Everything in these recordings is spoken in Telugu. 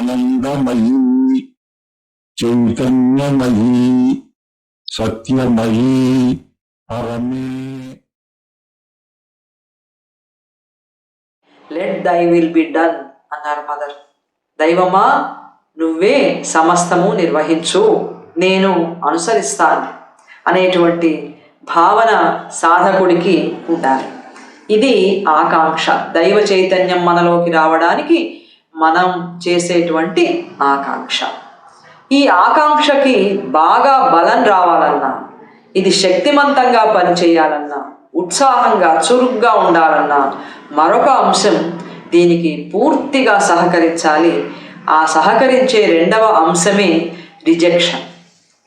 ఆనందమయీ చైతన్యమయీ సత్యమయీ పరమే. Let thy will be done అన్నారు మదర్. దైవమా, నువ్వే సమస్తము నిర్వహించు, నేను అనుసరిస్తాను అనేటువంటి భావన సాధకుడికి ఉండాలి. ఇది ఆకాంక్ష. దైవ చైతన్యం మనలోకి రావడానికి మనం చేసేటువంటి ఆకాంక్ష. ఈ ఆకాంక్షకి బాగా బలం రావాలన్నా, ఇది శక్తివంతంగా పనిచేయాలన్నా, ఉత్సాహంగా చురుగ్గా ఉండాలన్నా మరొక అంశం దీనికి పూర్తిగా సహకరించాలి. ఆ సహకరించే రెండవ అంశమే రిజెక్షన్,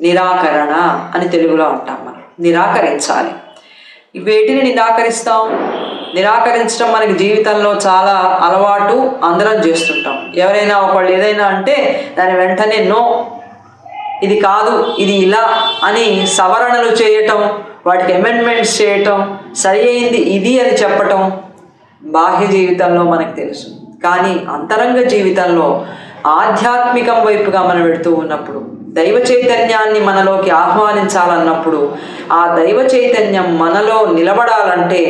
నిరాకరణ అని తెలుగులో అంటాం. మనం నిరాకరించాలి. వేటిని నిరాకరిస్తాం? నిరాకరించడం మనకి జీవితంలో చాలా అలవాటు, అందరం చేస్తుంటాం. ఎవరైనా ఒకళ్ళు ఏదైనా అంటే దాని వెంటనే నో, ఇది కాదు, ఇది ఇలా అని సవరణలు చేయటం, వాటికి అమెండ్మెంట్స్ చేయటం, సరి అయింది ఇది అని చెప్పటం బాహ్య జీవితంలో మనకు తెలుసు. కానీ అంతరంగ జీవితంలో ఆధ్యాత్మికం వైపుగా మనం వెళుతూ ఉన్నప్పుడు, దైవ చైతన్యాన్ని మనలోకి ఆహ్వానించాలన్నప్పుడు, ఆ దైవ చైతన్యం మనలో నిలబడాలంటే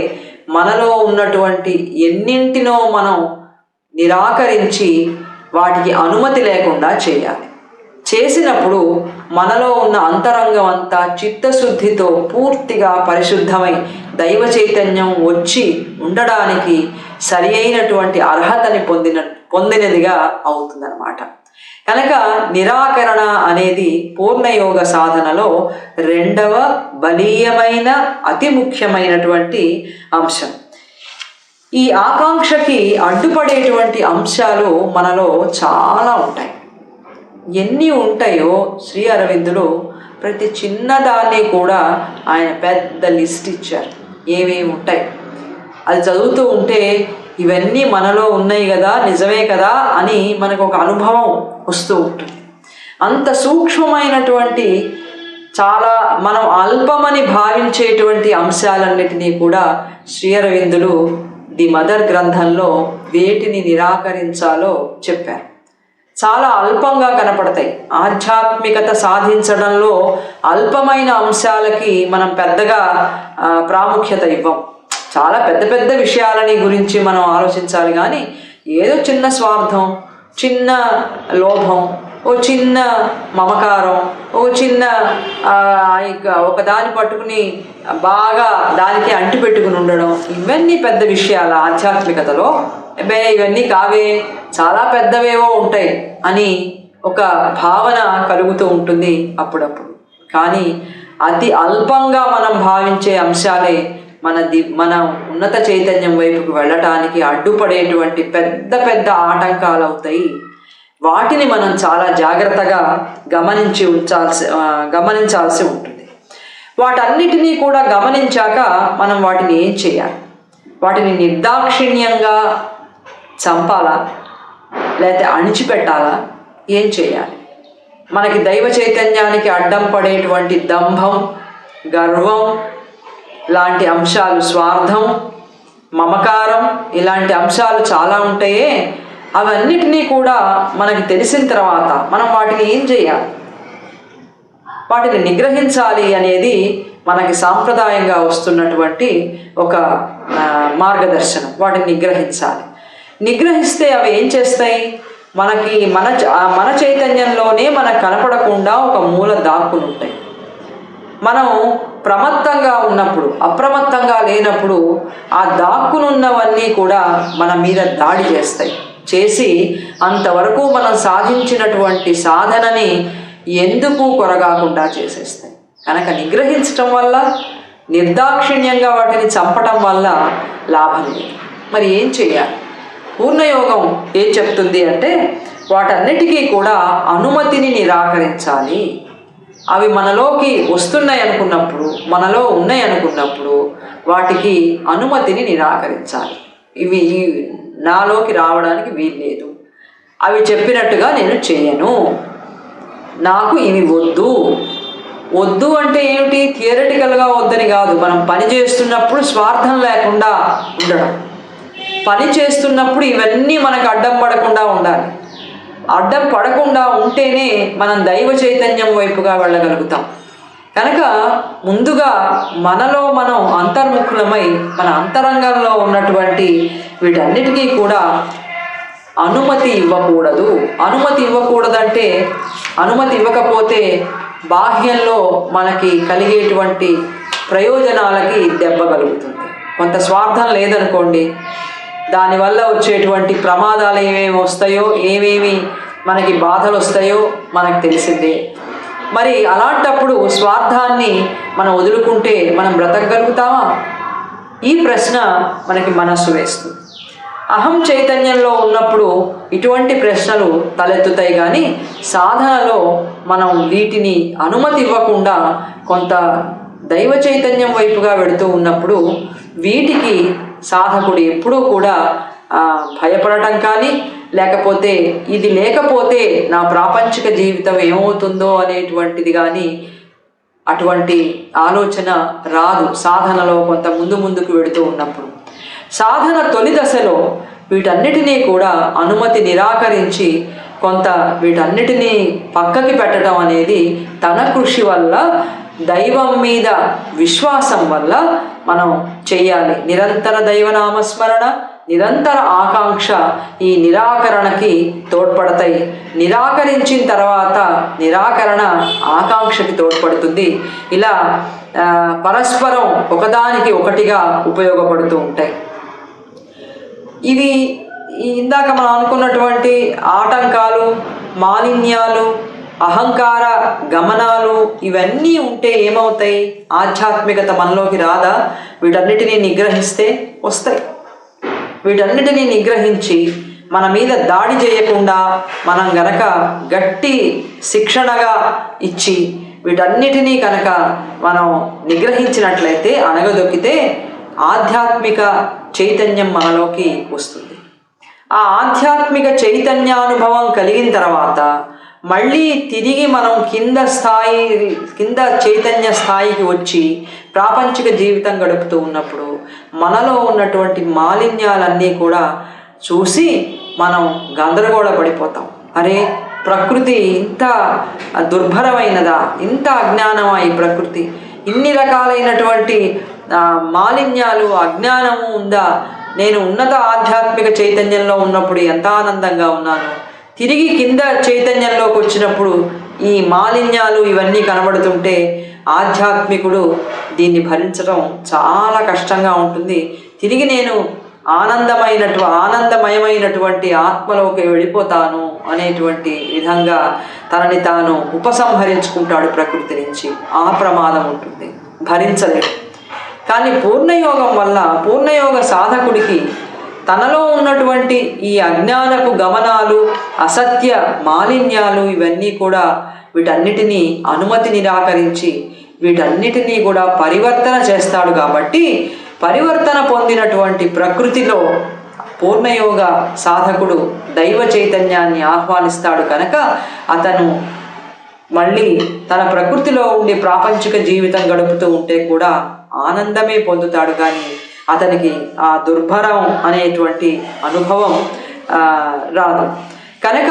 మనలో ఉన్నటువంటి ఎన్నింటినో మనం నిరాకరించి వాటికి అనుమతి లేకుండా చేయాలి. చేసినప్పుడు మనలో ఉన్న అంతరంగం అంతా చిత్తశుద్ధితో పూర్తిగా పరిశుద్ధమై దైవ చైతన్యం వచ్చి ఉండడానికి సరి అయినటువంటి అర్హతని పొందినదిగా అవుతుందన్నమాట. కనుక నిరాకరణ అనేది పూర్ణయోగ సాధనలో రెండవ బలీయమైన అతి ముఖ్యమైనటువంటి అంశం. ఈ ఆకాంక్షకి అడ్డుపడేటువంటి అంశాలు మనలో చాలా ఉంటాయి. ఎన్ని ఉంటాయో శ్రీ అరవిందులు ప్రతి చిన్నదాన్ని కూడా ఆయన పెద్ద లిస్ట్ ఇచ్చారు. ఏమేమి ఉంటాయి అది చదువుతూ ఉంటే ఇవన్నీ మనలో ఉన్నాయి కదా, నిజమే కదా అని మనకు ఒక అనుభవం వస్తూ ఉంటుంది. అంత సూక్ష్మమైనటువంటి, చాలా మనం అల్పమని భావించేటువంటి అంశాలన్నిటినీ కూడా శ్రీ అరవిందులు ది మదర్ గ్రంథంలో వేటిని నిరాకరించాలో చెప్పారు. చాలా అల్పంగా కనపడతాయి. ఆధ్యాత్మికత సాధించడంలో అల్పమైన అంశాలకి మనం పెద్దగా ప్రాముఖ్యత ఇవ్వం. చాలా పెద్ద పెద్ద విషయాలని గురించి మనం ఆలోచించాలి. కానీ ఏదో చిన్న స్వార్థం, చిన్న లోభం, ఓ చిన్న మమకారం, ఓ చిన్న ఒక దాన్ని పట్టుకుని బాగా దానికి అంటిపెట్టుకుని ఉండడం, ఇవన్నీ పెద్ద విషయాలు ఆధ్యాత్మికతలో. ఇవన్నీ కావే, చాలా పెద్దవేవో ఉంటాయి అని ఒక భావన కలుగుతూ ఉంటుంది అప్పుడప్పుడు. కానీ అతి అల్పంగా మనం భావించే అంశాలే మన ఉన్నత చైతన్యం వైపుకు వెళ్ళటానికి అడ్డుపడేటువంటి పెద్ద పెద్ద ఆటంకాలు అవుతాయి. వాటిని మనం చాలా జాగ్రత్తగా గమనించాల్సి ఉంటుంది. వాటన్నిటినీ కూడా గమనించాక మనం వాటిని ఏం చేయాలి? వాటిని నిర్దాక్షిణ్యంగా చంపాలా, లేకపోతే అణిచిపెట్టాలా? ఏం చేయాలి? మనకి దైవ చైతన్యానికి అడ్డం పడేటువంటి దంభం, గర్వం లాంటి అంశాలు, స్వార్థం, మమకారం, ఇలాంటి అంశాలు చాలా ఉంటాయే. అవన్నిటినీ కూడా మనకి తెలిసిన తర్వాత మనం వాటిని ఏం చేయాలి? వాటిని నిగ్రహించాలి అనేది మనకి సాంప్రదాయంగా వస్తున్నటువంటి ఒక మార్గదర్శనం. వాటిని నిగ్రహించాలి. నిగ్రహిస్తే అవి ఏం చేస్తాయి? మనకి మన చైతన్యంలోనే మనకు కనపడకుండా ఒక మూల దాక్కుని ఉంటాయి. మనం ప్రమత్తంగా ఉన్నప్పుడు, అప్రమత్తంగా లేనప్పుడు ఆ దాక్కునున్నవన్నీ కూడా మన మీద దాడి చేసి అంతవరకు మనం సాధించినటువంటి సాధనని ఎందుకు కొరగాకుండా చేసేస్తాయి. కనుక నిగ్రహించటం వల్ల, నిర్దాక్షిణ్యంగా వాటిని చంపటం వల్ల లాభం లేదు. మరి ఏం చేయాలి? పూర్ణయోగం ఏం చెప్తుంది అంటే వాటన్నిటికీ కూడా అనుమతిని నిరాకరించాలి. అవి మనలోకి వస్తున్నాయి అనుకున్నప్పుడు, మనలో ఉన్నాయి అనుకున్నప్పుడు వాటికి అనుమతిని నిరాకరించాలి. ఇవి నాలోకి రావడానికి వీల్లేదు, అవి చెప్పినట్టుగా నేను చేయను, నాకు ఇవి వద్దు అంటే ఏమిటి? థియరిటికల్గా వద్దని కాదు. మనం పని చేస్తున్నప్పుడు స్వార్థం లేకుండా ఉండడం, పని చేస్తున్నప్పుడు ఇవన్నీ మనకు అడ్డం పడకుండా ఉండాలి. అడ్డం పడకుండా ఉంటేనే మనం దైవ చైతన్యం వైపుగా వెళ్ళగలుగుతాం. కనుక ముందుగా మనలో మనం అంతర్ముఖులమై మన అంతరంగంలో ఉన్నటువంటి వీటన్నిటికీ కూడా అనుమతి ఇవ్వకూడదు. అనుమతి ఇవ్వకూడదంటే అనుమతి ఇవ్వకపోతే బాహ్యంలో మనకి కలిగేటువంటి ప్రయోజనాలకి దెబ్బ కలుగుతుంది. కొంత స్వార్థం లేదనుకోండి, దానివల్ల వచ్చేటువంటి ప్రమాదాలు ఏమేమి వస్తాయో, ఏమేమి మనకి బాధలు వస్తాయో మనకు తెలిసిందే. మరి అలాంటప్పుడు స్వార్థాన్ని మనం వదులుకుంటే మనం బ్రతకగలుగుతామా? ఈ ప్రశ్న మనకి మనస్సు వేస్తుంది. అహం చైతన్యంలో ఉన్నప్పుడు ఇటువంటి ప్రశ్నలు తలెత్తుతాయి. కానీ సాధనలో మనం వీటిని అనుమతి ఇవ్వకుండా కొంత దైవ చైతన్యం వైపుగా వెళుతూ ఉన్నప్పుడు వీటికి సాధకుడు ఎప్పుడూ కూడా భయపడటం కానీ, లేకపోతే ఇది లేకపోతే నా ప్రాపంచిక జీవితం ఏమవుతుందో అనేటువంటిది కానీ అటువంటి ఆలోచన రాదు. సాధనలో కొంత ముందుకు వెళుతూ ఉన్నప్పుడు సాధన తొలి దశలో వీటన్నిటినీ కూడా అనుమతి నిరాకరించి కొంత వీటన్నిటినీ పక్కకి పెట్టడం అనేది తన కృషి వల్ల, దైవం మీద విశ్వాసం వల్ల మనం చేయాలి. నిరంతర దైవనామస్మరణ, నిరంతర ఆకాంక్ష ఈ నిరాకరణకి తోడ్పడతాయి. నిరాకరించిన తర్వాత నిరాకరణ ఆకాంక్షకి తోడ్పడుతుంది. ఇలా పరస్పరం ఒకదానికి ఒకటిగా ఉపయోగపడుతూ ఉంటాయి. ఇవి ఇందాక మనం అనుకున్నటువంటి ఆటంకాలు, మాలిన్యాలు, అహంకార గమనాలు ఇవన్నీ ఉంటే ఏమవుతాయి? ఆధ్యాత్మికత మనలోకి రాదా? వీటన్నిటినీ నిగ్రహిస్తే వస్తాయి. వీటన్నిటినీ నిగ్రహించి మన మీద దాడి చేయకుండా మనం గనక గట్టి శిక్షణగా ఇచ్చి వీటన్నిటినీ కనుక మనం నిగ్రహించినట్లయితే, అణగదొక్కితే ఆధ్యాత్మిక చైతన్యం మనలోకి వస్తుంది. ఆ ఆధ్యాత్మిక చైతన్యానుభవం కలిగిన తర్వాత మళ్ళీ తిరిగి మనం కింద చైతన్య స్థాయికి వచ్చి ప్రాపంచిక జీవితం గడుపుతూ ఉన్నప్పుడు మనలో ఉన్నటువంటి మాలిన్యాలన్నీ కూడా చూసి మనం గందరగోళ పడిపోతాం. అరే, ప్రకృతి ఇంత దుర్భరమైనదా? ఇంత అజ్ఞానమా ఈ ప్రకృతి? ఇన్ని రకాలైనటువంటి మాలిన్యాలు, అజ్ఞానము ఉందా? నేను ఉన్నత ఆధ్యాత్మిక చైతన్యంలో ఉన్నప్పుడు ఎంత ఆనందంగా ఉన్నాను, తిరిగి కింద చైతన్యంలోకి వచ్చినప్పుడు ఈ మాలిన్యాలు ఇవన్నీ కనబడుతుంటే ఆధ్యాత్మికుడు దీన్ని భరించడం చాలా కష్టంగా ఉంటుంది. తిరిగి నేను ఆనందమయమైనటువంటి ఆత్మలోకి వెళ్ళిపోతాను అనేటువంటి విధంగా తనని తాను ఉపసంహరించుకుంటాడు ప్రకృతి నుంచి. ఆ ప్రమాదం ఉంటుంది, భరించలేడు. కానీ పూర్ణయోగం వల్ల పూర్ణయోగ సాధకుడికి తనలో ఉన్నటువంటి ఈ అజ్ఞానపు గమనాలు, అసత్య మాలిన్యాలు ఇవన్నీ కూడా వీటన్నిటినీ అనుమతి నిరాకరించి వీటన్నిటినీ కూడా పరివర్తన చేస్తాడు. కాబట్టి పరివర్తన పొందినటువంటి ప్రకృతిలో పూర్ణయోగ సాధకుడు దైవ చైతన్యాన్ని ఆహ్వానిస్తాడు. కనుక అతను మళ్ళీ తన ప్రకృతిలో ఉండి ప్రాపంచిక జీవితం గడుపుతూ ఉంటే కూడా ఆనందమే పొందుతాడు. కానీ అతనికి ఆ దుర్భరం అనేటువంటి అనుభవం రాదు. కనుక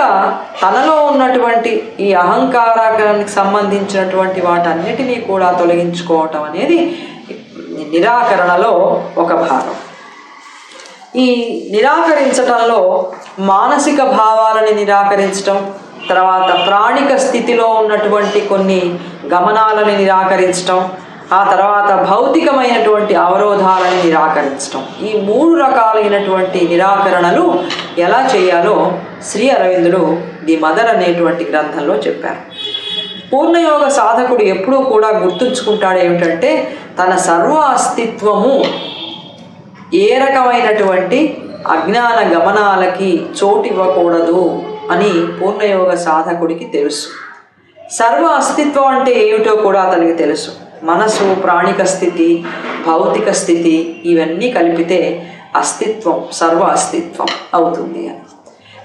తనలో ఉన్నటువంటి ఈ అహంకారానికి సంబంధించినటువంటి వాటన్నిటినీ కూడా తొలగించుకోవటం అనేది నిరాకరణలో ఒక భాగం. ఈ నిరాకరించటంలో మానసిక భావాలని నిరాకరించటం, తర్వాత ప్రాణిక స్థితిలో ఉన్నటువంటి కొన్ని గమనాలని నిరాకరించటం, ఆ తర్వాత భౌతికమైనటువంటి అవరోధాలని నిరాకరించటం, ఈ 3 రకాలైనటువంటి నిరాకరణలు ఎలా చేయాలో శ్రీ అరవిందుడు ది మదర్ అనేటువంటి గ్రంథంలో చెప్పారు. పూర్ణయోగ సాధకుడు ఎప్పుడూ కూడా గుర్తుంచుకుంటాడు ఏమిటంటే, తన సర్వ అస్తిత్వము ఏ రకమైనటువంటి అజ్ఞాన గమనాలకి చోటివ్వకూడదు అని పూర్ణయోగ సాధకుడికి తెలుసు. సర్వ అస్తిత్వం అంటే ఏమిటో కూడా అతనికి తెలుసు. మనసు, ప్రాణిక స్థితి, భౌతిక స్థితి ఇవన్నీ కలిపితే అస్తిత్వం, సర్వ అస్తిత్వం అవుతుంది అని.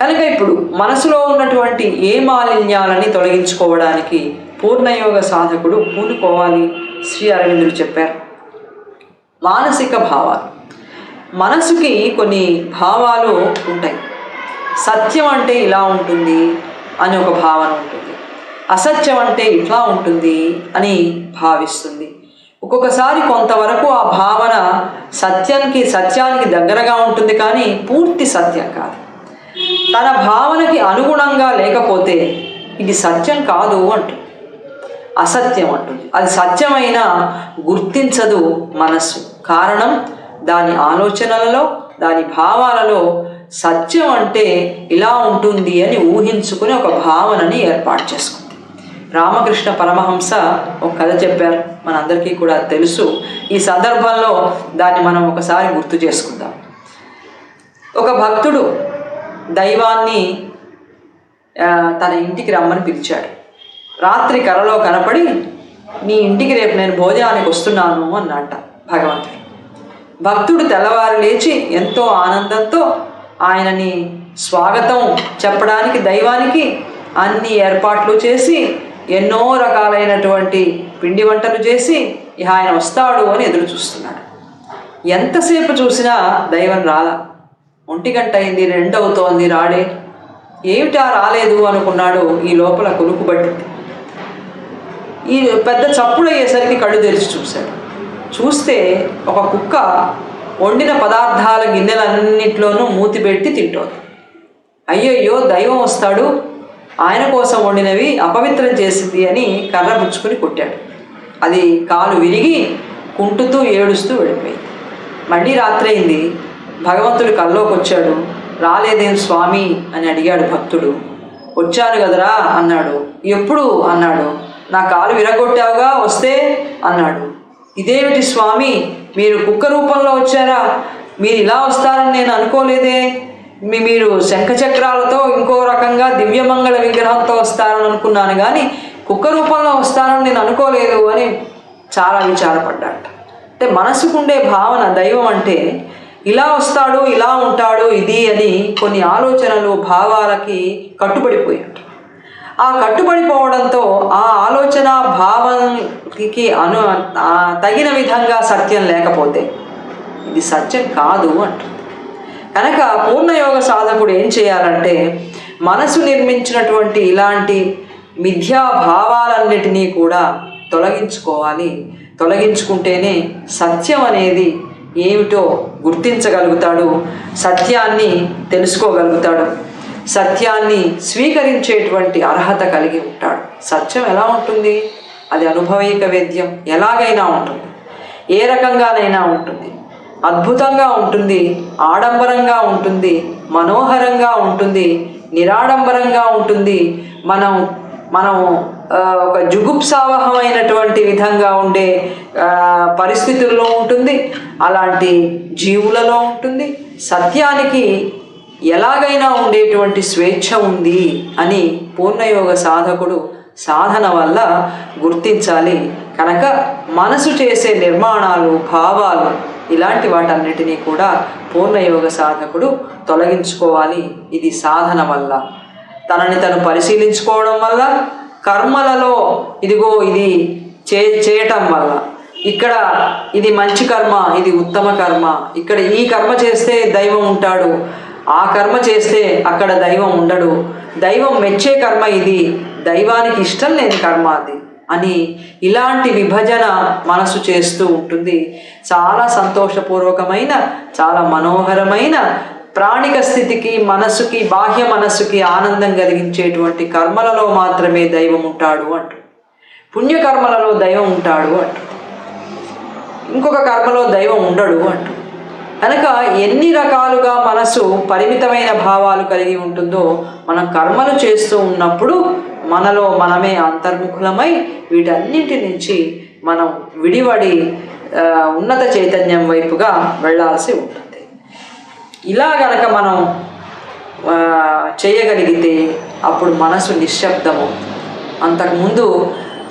కనుక ఇప్పుడు మనసులో ఉన్నటువంటి ఏ మాలిన్యాలని తొలగించుకోవడానికి పూర్ణయోగ సాధకుడు పూనుకోవాలి శ్రీ అరవిందుడు చెప్పారు. మానసిక భావాలు. మనసుకి కొన్ని భావాలు ఉంటాయి. సత్యం అంటే ఇలా ఉంటుంది అని ఒక భావన ఉంటుంది, అసత్యం అంటే ఇట్లా ఉంటుంది అని భావిస్తుంది. ఒక్కొక్కసారి కొంతవరకు ఆ భావన సత్యానికి దగ్గరగా ఉంటుంది, కానీ పూర్తి సత్యం కాదు. తన భావనకి అనుగుణంగా లేకపోతే ఇది సత్యం కాదు అంటుంది, అసత్యం అంటుంది. అది సత్యమైనా గుర్తించదు మనస్సు. కారణం దాని ఆలోచనలలో, దాని భావాలలో సత్యం అంటే ఇలా ఉంటుంది అని ఊహించుకుని ఒక భావనని ఏర్పాటు చేసుకుంది. రామకృష్ణ పరమహంస ఒక కథ చెప్పారు, మనందరికీ కూడా తెలుసు. ఈ సందర్భంలో దాన్ని మనం ఒకసారి గుర్తు చేసుకుందాం. ఒక భక్తుడు దైవాన్ని తన ఇంటికి రమ్మని పిలిచాడు. రాత్రి కలలో కనపడి, నీ ఇంటికి రేపు నేను భోజనానికి వస్తున్నాను అన్నట్ట భగవంతుడు. భక్తుడు తెల్లవారు లేచి ఎంతో ఆనందంతో ఆయనని స్వాగతం చెప్పడానికి దైవానికి అన్ని ఏర్పాట్లు చేసి, ఎన్నో రకాలైనటువంటి పిండి వంటలు చేసి ఆయన వస్తాడు అని ఎదురు చూస్తున్నాడు. ఎంతసేపు చూసినా దైవం రాలా. 1 గంట అయింది, 2 అవుతోంది, రాడే. ఏమిటా రాలేదు అనుకున్నాడు. ఈ లోపల కులుకు పట్టింది. ఈ పెద్ద చప్పుడు అయ్యేసరికి కళ్ళు తెరిచి చూశాడు. చూస్తే ఒక కుక్క వండిన పదార్థాల గిన్నెలన్నింటిలోనూ మూతి పెట్టి తింటోంది. అయ్యయ్యో, దైవం వస్తాడు, ఆయన కోసం వండినవి అపవిత్రం చేసింది అని కర్ర పుచ్చుకొని కొట్టాడు. అది కాలు విరిగి కుంటుతూ ఏడుస్తూ వెళ్ళిపోయింది. మళ్ళీ రాత్రి అయింది. భగవంతుడు కల్లోకి వచ్చాడు. రాలేదేం స్వామి అని అడిగాడు భక్తుడు. వచ్చాను కదరా అన్నాడు. ఎప్పుడు అన్నాడు. నా కాలు విరగొట్టావుగా, వస్తే అన్నాడు. ఇదేమిటి స్వామి, మీరు కుక్క రూపంలో వచ్చారా? మీరు ఇలా వస్తారని నేను అనుకోలేదే. మీరు శంఖచక్రాలతో ఇంకో రకంగా దివ్యమంగళ విగ్రహంతో వస్తారని అనుకున్నాను, కానీ కుక్క రూపంలో వస్తారని నేను అనుకోలేదు అని చాలా విచారపడ్డాట. అంటే మనసుకుండే భావన దైవం అంటే ఇలా వస్తాడు, ఇలా ఉంటాడు, ఇది అని కొన్ని ఆలోచనలు, భావాలకి కట్టుబడిపోయాడు. ఆ కట్టుబడిపోవడంతో ఆ ఆలోచన భావానికి తగిన విధంగా సత్యం లేకపోతే ఇది సత్యం కాదు అంటుంది. కనుక పూర్ణయోగ సాధకుడు ఏం చేయాలంటే, మనసు నిర్మించినటువంటి ఇలాంటి మిథ్యా భావాలన్నిటినీ కూడా తొలగించుకోవాలి. తొలగించుకుంటేనే సత్యం అనేది ఏమిటో గుర్తించగలుగుతాడు, సత్యాన్ని తెలుసుకోగలుగుతాడు, సత్యాన్ని స్వీకరించేటువంటి అర్హత కలిగి ఉంటాడు. సత్యం ఎలా ఉంటుంది? అది అనుభవైక వేద్యం. ఎలాగైనా ఉంటుంది, ఏ రకంగానైనా ఉంటుంది, అద్భుతంగా ఉంటుంది, ఆడంబరంగా ఉంటుంది, మనోహరంగా ఉంటుంది, నిరాడంబరంగా ఉంటుంది. మనం ఒక జుగుప్సావహమైనటువంటి విధంగా ఉండే పరిస్థితుల్లో ఉంటుంది, అలాంటి జీవులలో ఉంటుంది. సత్యానికి ఎలాగైనా ఉండేటువంటి స్వేచ్ఛ ఉంది అని పూర్ణయోగ సాధకుడు సాధన వల్ల గుర్తించాలి. కనుక మనసు చేసే నిర్మాణాలు, భావాలు, ఇలాంటి వాటన్నిటినీ కూడా పూర్ణయోగ సాధకుడు తొలగించుకోవాలి. ఇది సాధన వల్ల, తనని తను పరిశీలించుకోవడం వల్ల, కర్మలలో ఇదిగో ఇది చేయటం వల్ల, ఇక్కడ ఇది మంచి కర్మ, ఇది ఉత్తమ కర్మ, ఇక్కడ ఈ కర్మ చేస్తే దైవం ఉంటాడు, ఆ కర్మ చేస్తే అక్కడ దైవం ఉండడు, దైవం మెచ్చే కర్మ ఇది, దైవానికి ఇష్టం లేని కర్మ అది అని ఇలాంటి విభజన మనసు చేస్తూ ఉంటుంది. చాలా సంతోషపూర్వకమైన, చాలా మనోహరమైన, ప్రాణిక స్థితికి, మనసుకి, బాహ్య మనస్సుకి ఆనందం కలిగించేటువంటి కర్మలలో మాత్రమే దైవం ఉంటాడు అంటు, పుణ్యకర్మలలో దైవం ఉంటాడు అంటు, ఇంకొక కర్మలో దైవం ఉండడు అంటు. కనుక ఎన్ని రకాలుగా మనసు పరిమితమైన భావాలు కలిగి ఉంటుందో, మనం కర్మలు చేస్తూ ఉన్నప్పుడు మనలో మనమే అంతర్ముఖులమై వీటన్నింటి నుంచి మనం విడివడి ఉన్నత చైతన్యం వైపుగా వెళ్ళాల్సి ఉంటుంది. ఇలా గనక మనం చేయగలిగితే అప్పుడు మనసు నిశ్శబ్దము. అంతకుముందు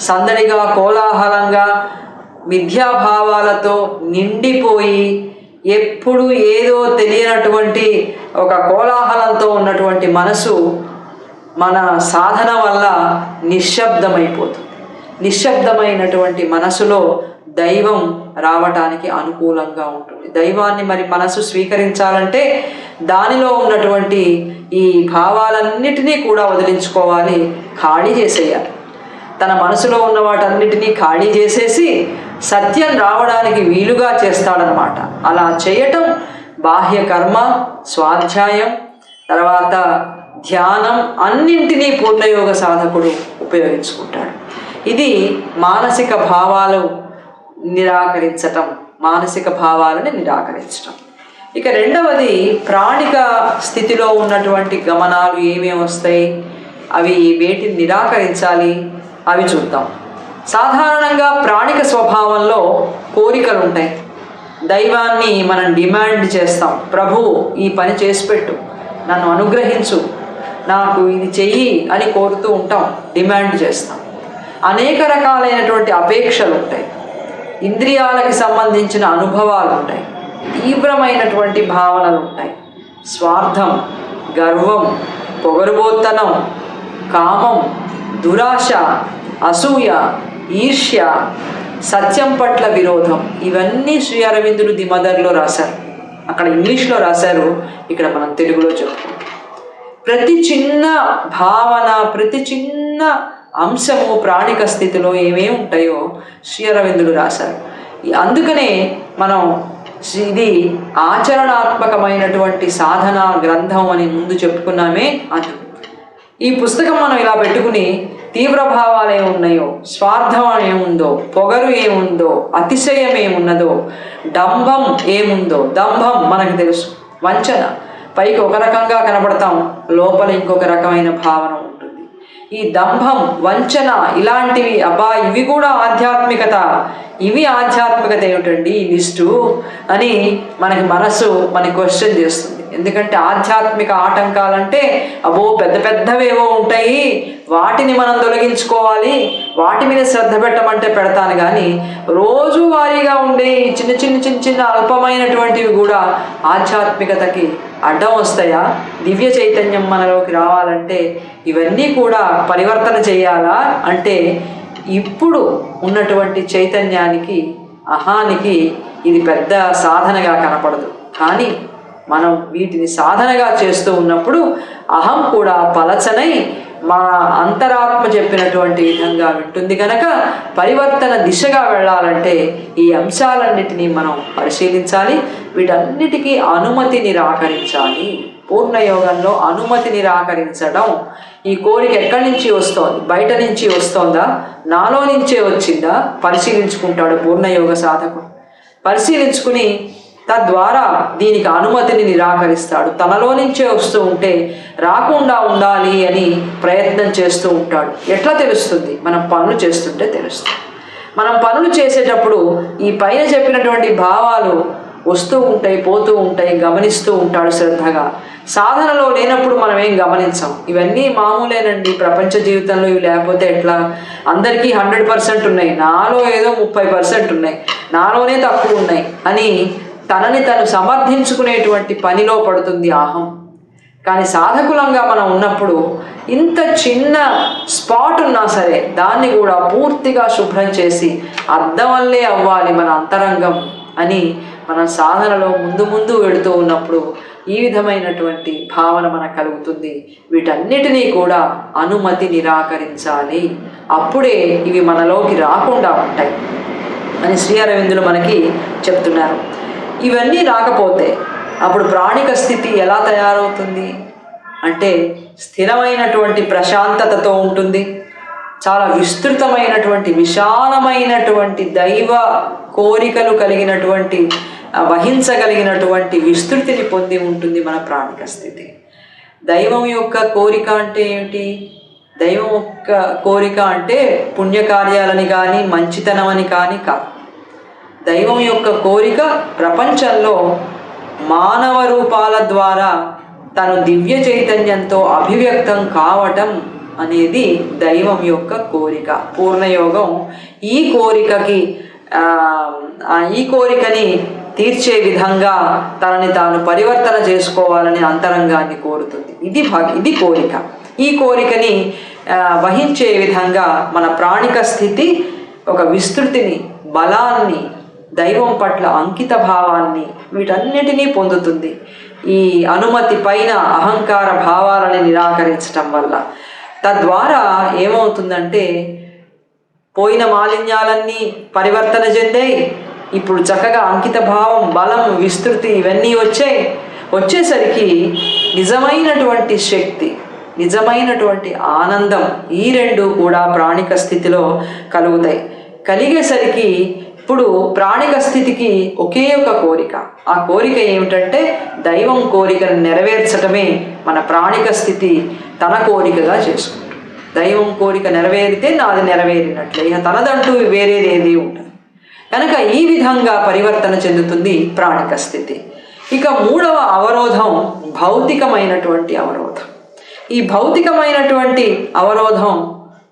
సందడిగా, కోలాహలంగా, మిథ్యాభావాలతో నిండిపోయి ఎప్పుడు ఏదో తెలియనటువంటి ఒక కోలాహలంతో ఉన్నటువంటి మనసు మన సాధన వల్ల నిశ్శబ్దమైపోతుంది. నిశ్శబ్దమైనటువంటి మనసులో దైవం రావటానికి అనుకూలంగా ఉంటుంది. దైవాన్ని మరి మనసు స్వీకరించాలంటే దానిలో ఉన్నటువంటి ఈ భావాలన్నిటినీ కూడా వదిలించుకోవాలి, ఖాళీ చేసేయాలి. తన మనసులో ఉన్న వాటన్నిటినీ ఖాళీ చేసేసి సత్యం రావడానికి వీలుగా చేస్తాడనమాట. అలా చేయటం బాహ్య కర్మ, స్వాధ్యాయం, తర్వాత ధ్యానం అన్నింటినీ పూర్ణయోగ సాధకుడు ఉపయోగించుకుంటాడు. ఇది మానసిక భావాలు నిరాకరించటం, మానసిక భావాలని నిరాకరించటం. ఇక రెండవది ప్రాణిక స్థితిలో ఉన్నటువంటి గమనాలు ఏమేమి వస్తాయి, అవి వేటిని నిరాకరించాలి అవి చూద్దాం. సాధారణంగా ప్రాణిక స్వభావంలో కోరికలు ఉంటాయి. దైవాన్ని మనం డిమాండ్ చేస్తాం, ప్రభు ఈ పని చేసి పెట్టు, నన్ను అనుగ్రహించు, నాకు ఇది చెయ్యి అని కోరుతూ ఉంటాం, డిమాండ్ చేస్తాం. అనేక రకాలైనటువంటి అపేక్షలు ఉంటాయి, ఇంద్రియాలకి సంబంధించిన అనుభవాలు ఉంటాయి, తీవ్రమైనటువంటి భావనలు ఉంటాయి. స్వార్థం, గర్వం, పొగరుబోత్తనం, కామం, దురాశ, అసూయ, ఈర్ష్య, సత్యం పట్ల విరోధం, ఇవన్నీ శ్రీ అరవిందులు ది మదర్లో రాశారు. అక్కడ ఇంగ్లీష్లో రాశారు, ఇక్కడ మనం తెలుగులో చెప్పుకుంటాం. ప్రతి చిన్న భావన, ప్రతి చిన్న అంశము ప్రాణిక స్థితిలో ఏమేమి ఉంటాయో శ్రీ అరవిందులు రాశారు. అందుకనే మనం ఇది ఆచరణాత్మకమైనటువంటి సాధనా గ్రంథం అని ముందు చెప్పుకున్నామే. అది ఈ పుస్తకం మనం ఇలా పెట్టుకుని తీవ్ర భావాలు ఏమున్నాయో, స్వార్థం ఏముందో, పొగరు ఏముందో, అతిశయం ఏమున్నదో, డంభం ఏముందో, దంభం మనకు తెలుసు, వంచన, పైకి ఒక రకంగా కనబడతాం, లోపల ఇంకొక రకమైన భావన ఉంటుంది. ఈ దంభం, వంచన ఇలాంటివి, అబ్బా ఇవి కూడా ఆధ్యాత్మికత, ఇవి ఆధ్యాత్మికత ఏమిటండి ఈ లిస్టు అని మనకి మనసు మనకి క్వశ్చన్ చేస్తుంది. ఎందుకంటే ఆధ్యాత్మిక ఆటంకాలంటే అబ్బో పెద్ద పెద్దవేవో ఉంటాయి, వాటిని మనం తొలగించుకోవాలి, వాటి మీద శ్రద్ధ పెట్టమంటే పెడతాను. కానీ రోజువారీగా ఉండే చిన్న చిన్న చిన్న చిన్న అల్పమైనటువంటివి కూడా ఆధ్యాత్మికతకి అడ్డం వస్తాయా? దివ్య చైతన్యం మనలోకి రావాలంటే ఇవన్నీ కూడా పరివర్తన చేయాలా అంటే ఇప్పుడు ఉన్నటువంటి చైతన్యానికి, అహానికి ఇది పెద్ద సాధనగా కనపడదు. కానీ మనం వీటిని సాధనగా చేస్తూ ఉన్నప్పుడు అహం కూడా పలచనై మా అంతరాత్మ చెప్పినటువంటి విధంగా వింటుంది కనుక పరివర్తన దిశగా వెళ్ళాలంటే ఈ అంశాలన్నిటినీ మనం పరిశీలించాలి, వీటన్నిటికీ అనుమతి నిరాకరించాలి. పూర్ణయోగంలో అనుమతి నిరాకరించడం, ఈ కోరిక ఎక్కడి నుంచి వస్తోంది, బయట నుంచి వస్తోందా, నాలో నుంచే వచ్చిందా పరిశీలించుకుంటాడు పూర్ణయోగ సాధకుడు. పరిశీలించుకుని తద్వారా దీనికి అనుమతిని నిరాకరిస్తాడు. తనలో నుంచే వస్తూ ఉంటే రాకుండా ఉండాలి అని ప్రయత్నం చేస్తూ ఉంటాడు. ఎట్లా తెలుస్తుంది? మనం పనులు చేస్తుంటే తెలుస్తుంది. మనం పనులు చేసేటప్పుడు ఈ పైన చెప్పినటువంటి భావాలు వస్తూ ఉంటాయి, పోతూ ఉంటాయి, గమనిస్తూ ఉంటాడు శ్రద్ధగా. సాధనలో లేనప్పుడు మనం ఏం గమనించాం. ఇవన్నీ మామూలేనండి ప్రపంచ జీవితంలో, ఇవి లేకపోతే ఎట్లా, అందరికీ 100% ఉన్నాయి, నాలో ఏదో 30% ఉన్నాయి, నాలోనే తక్కువ ఉన్నాయి అని తనని తను సమర్థించుకునేటువంటి పనిలో పడుతుంది అహం. కానీ సాధకులంగా మనం ఉన్నప్పుడు ఇంత చిన్న స్పాట్ ఉన్నా సరే దాన్ని కూడా పూర్తిగా శుభ్రం చేసి అద్దం వల్లే అవ్వాలి మన అంతరంగం అని మనం సాధనలో ముందు ముందు వెళుతూ ఉన్నప్పుడు ఈ విధమైనటువంటి భావన మనకు కలుగుతుంది. వీటన్నిటినీ కూడా అనుమతి నిరాకరించాలి, అప్పుడే ఇవి మనలోకి రాకుండా ఉంటాయి అని శ్రీ అరవిందులు మనకి చెప్తున్నారు. ఇవన్నీ రాకపోతే అప్పుడు ప్రాణిక స్థితి ఎలా తయారవుతుంది అంటే స్థిరమైనటువంటి ప్రశాంతతతో ఉంటుంది, చాలా విస్తృతమైనటువంటి విశాలమైనటువంటి దైవ కోరికలు కలిగినటువంటి, వహించగలిగినటువంటి విస్తృతిని పొంది ఉంటుంది మన ప్రాణిక స్థితి. దైవం యొక్క కోరిక అంటే ఏమిటి? దైవం యొక్క కోరిక అంటే పుణ్యకార్యాలని కానీ మంచితనం అని కానీ కాదు. దైవం యొక్క కోరిక ప్రపంచంలో మానవ రూపాల ద్వారా తను దివ్య చైతన్యంతో అభివ్యక్తం కావటం అనేది దైవం యొక్క కోరిక. పూర్ణయోగం ఈ కోరికని తీర్చే విధంగా తనని తాను పరివర్తన చేసుకోవాలని అంతరంగాన్ని కోరుతుంది. ఇది కోరిక. ఈ కోరికని వహించే విధంగా మన ప్రాణిక స్థితి ఒక విస్తృతిని, బలాన్ని, దైవం పట్ల అంకిత భావాన్ని, వీటన్నిటినీ పొందుతుంది ఈ అనుమతి పైన అహంకార భావాలని నిరాకరించటం వల్ల. తద్వారా ఏమవుతుందంటే పోయిన మాలిన్యాలన్నీ పరివర్తన చెందాయి. ఇప్పుడు చక్కగా అంకిత భావం, బలం, విస్తృతి ఇవన్నీ వచ్చేసరికి నిజమైనటువంటి శక్తి, నిజమైనటువంటి ఆనందం ఈ రెండు కూడా ప్రాణిక స్థితిలో కలుగుతాయి. కలిగేసరికి ఇప్పుడు ప్రాణిక స్థితికి ఒకే ఒక కోరిక. ఆ కోరిక ఏమిటంటే దైవం కోరికను నెరవేర్చటమే మన ప్రాణిక స్థితి తన కోరికగా చేసుకుంటుంది. దైవం కోరిక నెరవేరితే నాది నెరవేరినట్లే, ఇక తనదంటూ వేరేది ఏది ఉంటుంది. కనుక ఈ విధంగా పరివర్తన చెందుతుంది ప్రాణిక స్థితి. ఇక మూడవ అవరోధం భౌతికమైనటువంటి అవరోధం. ఈ భౌతికమైనటువంటి అవరోధం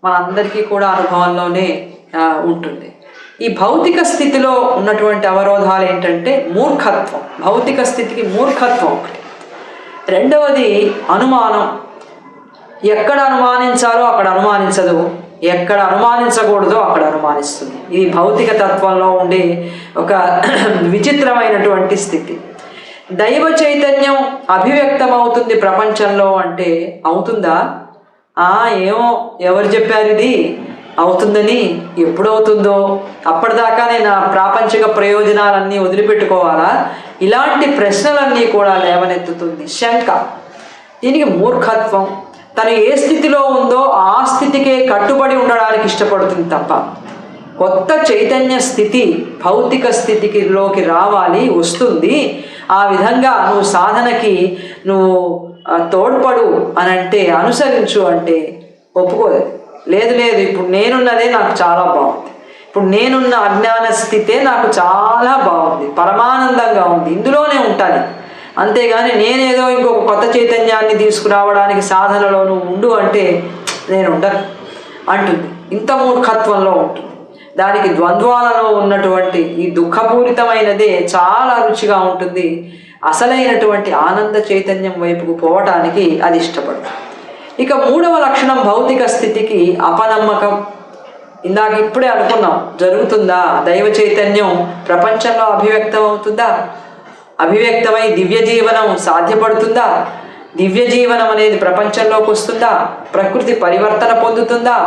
మనందరికీ కూడా అనుభవంలోనే ఉంటుంది. ఈ భౌతిక స్థితిలో ఉన్నటువంటి అవరోధాలు ఏంటంటే మూర్ఖత్వం. భౌతిక స్థితికి మూర్ఖత్వం ఒకటి. రెండవది అనుమానం. ఎక్కడ అనుమానించాలో అక్కడ అనుమానించదు, ఎక్కడ అనుమానించకూడదో అక్కడ అనుమానిస్తుంది. ఇది భౌతిక తత్వంలో ఉండే ఒక విచిత్రమైనటువంటి స్థితి. దైవ చైతన్యం అభివ్యక్తం అవుతుంది ప్రపంచంలో అంటే అవుతుందా? ఏమో, ఎవరు చెప్పారు ఇది అవుతుందని? ఎప్పుడవుతుందో అప్పటిదాకా నేను ప్రాపంచిక ప్రయోజనాలన్నీ వదిలిపెట్టుకోవాలా? ఇలాంటి ప్రశ్నలన్నీ కూడా లేవనెత్తుతుంది శంక. దీనికి మూర్ఖత్వం. తను ఏ స్థితిలో ఉందో ఆ స్థితికే కట్టుబడి ఉండడానికి ఇష్టపడుతుంది తప్ప కొత్త చైతన్య స్థితి భౌతిక స్థితిలోకి రావాలి, వస్తుంది. ఆ విధంగా నువ్వు సాధనకి నువ్వు తోడ్పడు అని అంటే, అనుసరించు అంటే ఒప్పుకోలేదు. లేదు లేదు, ఇప్పుడు నేనున్నదే నాకు చాలా బాగుంది, ఇప్పుడు నేనున్న అజ్ఞాన స్థితే నాకు చాలా బాగుంది, పరమానందంగా ఉంది, ఇందులోనే ఉంటాను. అంతేగాని నేనేదో ఇంకొక కొత్త చైతన్యాన్ని తీసుకురావడానికి సాధనలో నువ్వు ఉండు అంటే నేను ఉండను అంటుంది. ఇంత మూర్ఖత్వంలో ఉంటుంది. దానికి ద్వంద్వాలలో ఉన్నటువంటి ఈ దుఃఖపూరితమైనదే చాలా రుచిగా ఉంటుంది. అసలైనటువంటి ఆనంద చైతన్యం వైపుకు పోవటానికి అది ఇష్టపడుతుంది. ఇక మూడవ లక్షణం భౌతిక స్థితికి అపనమ్మకం. ఇందాక ఇప్పుడే అనుకున్నాం, జరుగుతుందా? దైవ చైతన్యం ప్రపంచంలో అభివ్యక్తం అవుతుందా? అభివ్యక్తమై దివ్య జీవనం సాధ్యపడుతుందా? దివ్య జీవనం అనేది ప్రపంచంలోకి వస్తుందా? ప్రకృతి పరివర్తన పొందుతుందా?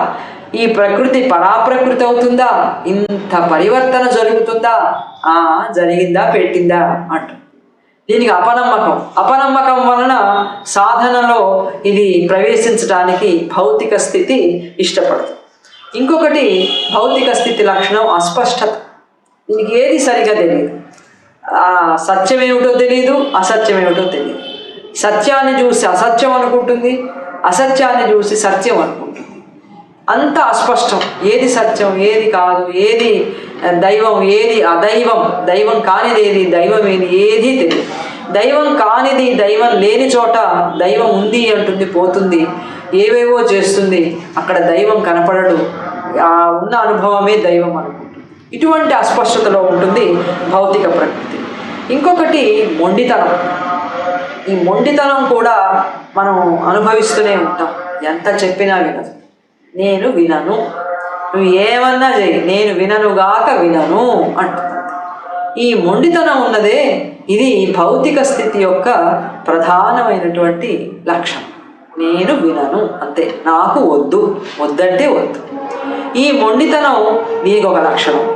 ఈ ప్రకృతి పరాప్రకృతి అవుతుందా? ఇంత పరివర్తన జరుగుతుందా? జరిగిందా, పెట్టిందా అంట. దీనికి అపనమ్మకం. అపనమ్మకం వలన సాధనలో ఇది ప్రవేశించడానికి భౌతిక స్థితి ఇష్టపడుతుంది. ఇంకొకటి భౌతిక స్థితి లక్షణం అస్పష్టత. దీనికి ఏది సరిగా తెలియదు. సత్యం ఏమిటో తెలియదు, అసత్యం ఏమిటో తెలియదు. సత్యాన్ని చూసి అసత్యం అనుకుంటుంది, అసత్యాన్ని చూసి సత్యం అనుకుంటుంది. అంత అస్పష్టం. ఏది సత్యం, ఏది కాదు, ఏది దైవం, ఏది అదైవం, దైవం కానిది ఏది, దైవం ఏది, ఏదీ తెలియదు. దైవం కానిది, దైవం లేని చోట దైవం ఉంది అంటుంది, పోతుంది, ఏవేవో చేస్తుంది, అక్కడ దైవం కనపడడు. ఉన్న అనుభవమే దైవం అనుకుంటుంది. ఇటువంటి అస్పష్టతలో ఉంటుంది భౌతిక ప్రకృతి. ఇంకొకటి మొండితనం. ఈ మొండితనం కూడా మనం అనుభవిస్తూనే ఉంటాం. ఎంత చెప్పినా వినదు. నేను వినను, నువ్వు ఏమన్నా చెయ్యి, నేను విననుగాక వినను అంటుంది. ఈ మొండితనం ఉన్నదే ఇది భౌతిక స్థితి యొక్క ప్రధానమైనటువంటి లక్షణం. నేను వినను అంతే, నాకు వద్దు, వద్దంటే వద్దు. ఈ మొండితనం దీనికి ఒక లక్షణం.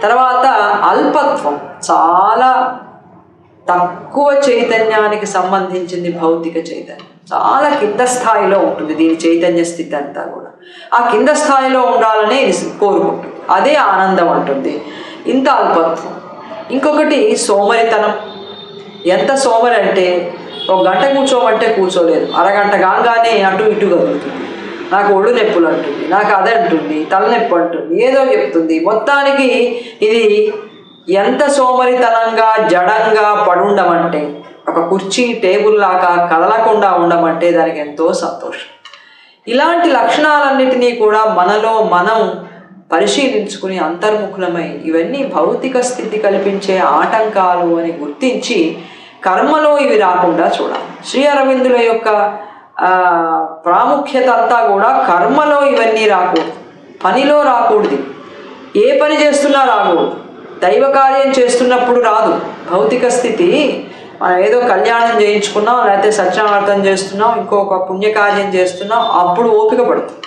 తర్వాత అల్పత్వం. చాలా తక్కువ చైతన్యానికి సంబంధించింది భౌతిక చైతన్యం. చాలా కింద స్థాయిలో ఉంటుంది దీని చైతన్య స్థితి అంతా కూడా. ఆ కింద స్థాయిలో ఉండాలనే ఇది కోరుకుంటుంది. అదే ఆనందం అంటుంది. ఇంత అల్పత్వం. ఇంకొకటి సోమరితనం. ఎంత సోమరి అంటే ఒక గంట కూర్చోమంటే కూర్చోలేదు, అరగంట కాగానే అటు ఇటు కదులుతుంది. నాకు ఒళ్ళు నొప్పులు అంటుంది, నాకు అదంటుంది, తలనొప్పి అంటుంది, ఏదో చెప్తుంది. మొత్తానికి ఇది ఎంత సోమరితనంగా జడంగా పడుండమంటే, ఒక కుర్చీ టేబుల్ లాగా కదలకుండా ఉండమంటే దానికి ఎంతో సంతోషం. ఇలాంటి లక్షణాలన్నిటినీ కూడా మనలో మనం పరిశీలించుకుని అంతర్ముఖులమై ఇవన్నీ భౌతిక స్థితి కల్పించే ఆటంకాలు అని గుర్తించి కర్మలో ఇవి రాకుండా చూడాలి. శ్రీ అరవిందుల యొక్క ప్రాముఖ్యత అంతా కూడా కర్మలో ఇవన్నీ రాకూడదు, పనిలో రాకూడదు. ఏ పని చేస్తున్నా రాకూడదు. దైవ కార్యం చేస్తున్నప్పుడు రాదు. భౌతిక స్థితి మనం ఏదో కళ్యాణం చేయించుకున్నాం, లేకపోతే సత్యనారాయణ చేస్తున్నాం, ఇంకొక పుణ్యకార్యం చేస్తున్నాం, అప్పుడు ఓపిక పడుతుంది.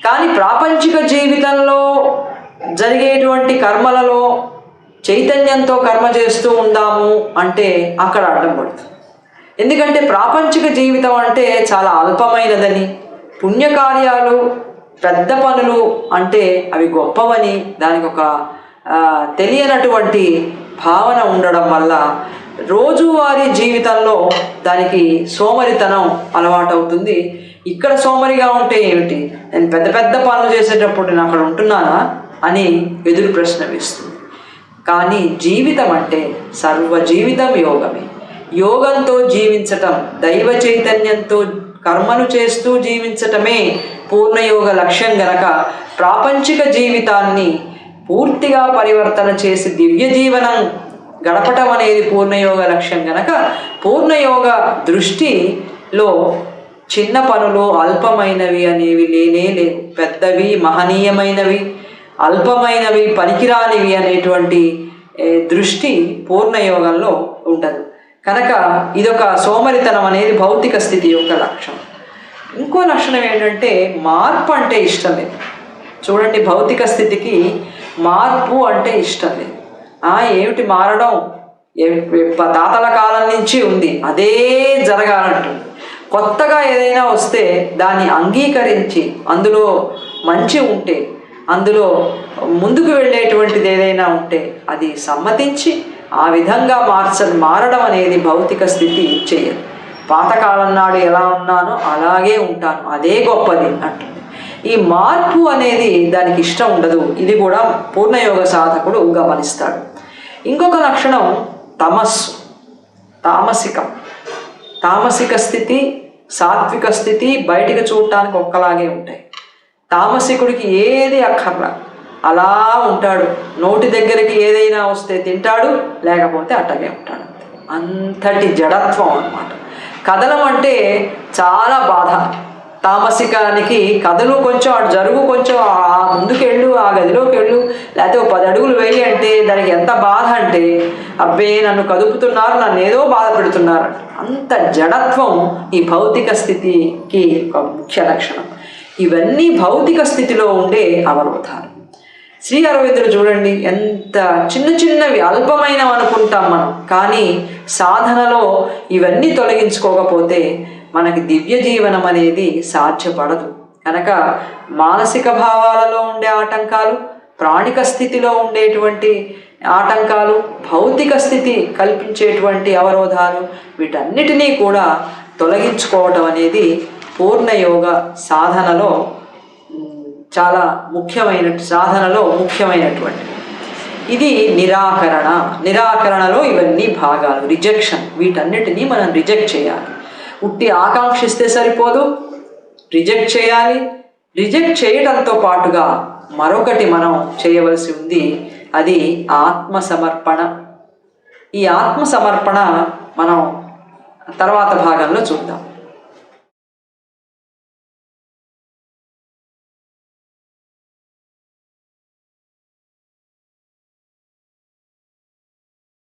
కానీ ప్రాపంచిక జీవితంలో జరిగేటువంటి కర్మలలో చైతన్యంతో కర్మ చేస్తూ ఉందాము అంటే అక్కడ అడ్డం పడుతుంది. ఎందుకంటే ప్రాపంచిక జీవితం అంటే చాలా అల్పమైనదని, పుణ్యకార్యాలు పెద్ద పనులు అంటే అవి గొప్పవని దానికి ఒక తెలియనటువంటి భావన ఉండడం వల్ల రోజువారీ జీవితంలో దానికి సోమరితనం అలవాటవుతుంది. ఇక్కడ సోమరిగా ఉంటే ఏమిటి, నేను పెద్ద పెద్ద పనులు చేసేటప్పుడు నేను అక్కడ ఉంటున్నానా అని ఎదురు ప్రశ్న వేస్తుంది. కానీ జీవితం అంటే సర్వ జీవితం యోగమే. యోగంతో జీవించటం, దైవ చైతన్యంతో కర్మను చేస్తూ జీవించటమే పూర్ణయోగ లక్ష్యం గనక ప్రాపంచిక జీవితాన్ని పూర్తిగా పరివర్తన చేసి దివ్య జీవనం గడపటం అనేది పూర్ణయోగ లక్ష్యం గనక పూర్ణయోగ దృష్టిలో చిన్న పనులు అల్పమైనవి అనేవి లేనే లేవు. పెద్దవి మహనీయమైనవి, అల్పమైనవి పనికిరానివి అనేటువంటి దృష్టి పూర్ణయోగంలో ఉండదు. కనుక ఇదొక సోమరితనం అనేది భౌతిక స్థితి యొక్క లక్షణం. ఇంకో లక్షణం ఏంటంటే మార్పు అంటే ఇష్టం లేదు. చూడండి, భౌతిక స్థితికి మార్పు అంటే ఇష్టం లేదు. ఏమిటి మారడం, తాతల కాలం నుంచి ఉంది, అదే జరగాలంటుంది. కొత్తగా ఏదైనా వస్తే దాన్ని అంగీకరించి అందులో మంచి ఉంటే, అందులో ముందుకు వెళ్ళేటువంటిది ఏదైనా ఉంటే అది సమ్మతించి ఆ విధంగా మారడం అనేది భౌతిక స్థితి చేయదు. పాతకాలం నాడు ఎలా ఉన్నానో అలాగే ఉంటాను, అదే గొప్పది అంటుంది. ఈ మార్పు అనేది దానికి ఇష్టం ఉండదు. ఇది కూడా పూర్ణయోగ సాధకుడు గమనిస్తాడు. ఇంకొక లక్షణం తమస్సు, తామసికం. తామసిక స్థితి, సాత్విక స్థితి బయటికి చూడటానికి ఒక్కలాగే ఉంటాయి. తామసికుడికి ఏది అక్కర్లా, అలా ఉంటాడు. నోటి దగ్గరికి ఏదైనా వస్తే తింటాడు, లేకపోతే అట్టగే ఉంటాడు. అంతటి జడత్వం అన్నమాట. కదలం అంటే చాలా బాధ. తామసికానికి కథలు కొంచెం అటు జరుగు, కొంచెం ముందుకెళ్ళు, ఆ గదిలోకి వెళ్ళు, లేకపోతే 10 అడుగులు వేయి అంటే దానికి ఎంత బాధ అంటే, అబ్బే నన్ను కదుపుతున్నారు, నన్ను ఏదో బాధ పెడుతున్నారు. అంత జడత్వం ఈ భౌతిక స్థితికి ఒక ముఖ్య లక్షణం. ఇవన్నీ భౌతిక స్థితిలో ఉండే అవరోధాలు. శ్రీ అరవిందులు చూడండి, ఎంత చిన్న చిన్నవి అల్పమైనవి అనుకుంటాం మనం, కానీ సాధనలో ఇవన్నీ తొలగించుకోకపోతే మనకి దివ్య జీవనం అనేది సాధ్యపడదు. కనుక మానసిక భావాలలో ఉండే ఆటంకాలు, ప్రాణిక స్థితిలో ఉండేటువంటి ఆటంకాలు, భౌతిక స్థితి కల్పించేటువంటి అవరోధాలు, వీటన్నిటినీ కూడా తొలగించుకోవటం అనేది పూర్ణయోగ సాధనలో చాలా ముఖ్యమైనటువంటి ఇది నిరాకరణ. నిరాకరణలో ఇవన్నీ భాగాలు, రిజెక్షన్. వీటన్నిటినీ మనం రిజెక్ట్ చేయాలి. ఉట్టి ఆకాంక్షిస్తే సరిపోదు, రిజెక్ట్ చేయాలి. రిజెక్ట్ చేయడంతో పాటుగా మరొకటి మనం చేయవలసి ఉంది, అది ఆత్మసమర్పణ. ఈ ఆత్మసమర్పణ మనం తర్వాత భాగంలో చూద్దాం.